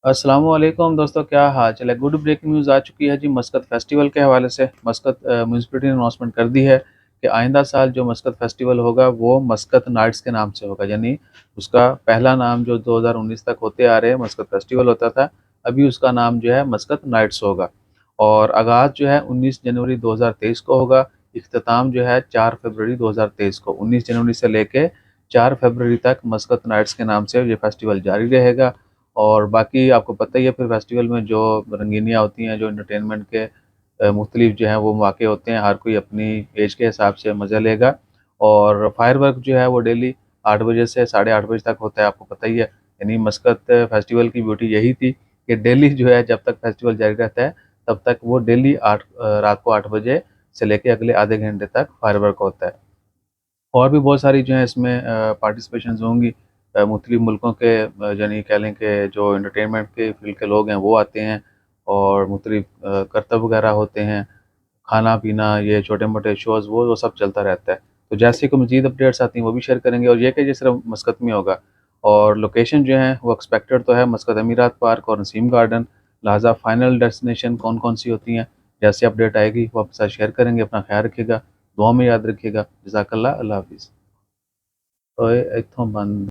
अस्सलामुअलैकुम दोस्तों, क्या हाल चाल है। गुड ब्रेकिंग न्यूज़ आ चुकी है जी मस्कत फेस्टिवल के हवाले से। मस्कत म्यूनसिपैलिटी ने अनाउंसमेंट कर दी है कि आइंदा साल जो मस्कत फेस्टिवल होगा वो मस्कत नाइट्स के नाम से होगा। यानी उसका पहला नाम जो 2019 तक होते आ रहे हैं मस्कत फेस्टिवल होता था, अभी उसका नाम जो है मस्कत नाइट्स होगा। और आगाज़ जो है 19 जनवरी 2023 को होगा। इख्तिताम जो है 4 फरवरी 2023 को। 19 जनवरी से लेके 4 फरवरी तक मस्कत नाइट्स के नाम से ये फेस्टिवल जारी रहेगा। और बाकी आपको पता ही है फिर फेस्टिवल में जो रंगीनियाँ होती हैं, जो एंटरटेनमेंट के मुख्तलिफ जो हैं वो मौके होते हैं, हर कोई अपनी एज के हिसाब से मज़ा लेगा। और फायरवर्क जो है वो डेली 8 बजे से साढ़े 8 बजे तक होता है, आपको पता ही है। यानी मस्कत फेस्टिवल की ब्यूटी यही थी कि डेली जो है जब तक फेस्टिवल जारी रहता है, तब तक वो डेली रात को 8 बजे से लेके अगले आधे घंटे तक फायरवर्क होता है। और भी बहुत सारी जो है इसमें पार्टिसिपेशंस होंगी। मुख्तलिफ मुल्कों के यानी कह लें कि जो एंटरटेनमेंट के फील्ड के लोग हैं वो आते हैं। और मुख्तलिफ करतब वगैरह होते हैं, खाना-पीना, ये छोटे-मोटे शोज़ वो सब चलता रहता है। तो जैसे ही कोई मज़ीद अपडेट्स आती हैं वो भी शेयर करेंगे। और ये कि ये सिर्फ़ मस्कत में होगा। और लोकेशन जो है वो एक्सपेक्टेड तो है मस्कत अमीरात पार्क और नसीम गार्डन। लिहाज़ा फाइनल डेस्टिनेशन कौन-कौन सी होती हैं, जैसे अपडेट आएगी वो आपके साथ शेयर करेंगे। अपना ख़्याल रखिएगा, दुआ में याद रखिएगा। जज़ाकल्लाह, अल्लाह हाफ़िज़। ओए इत्थों बंद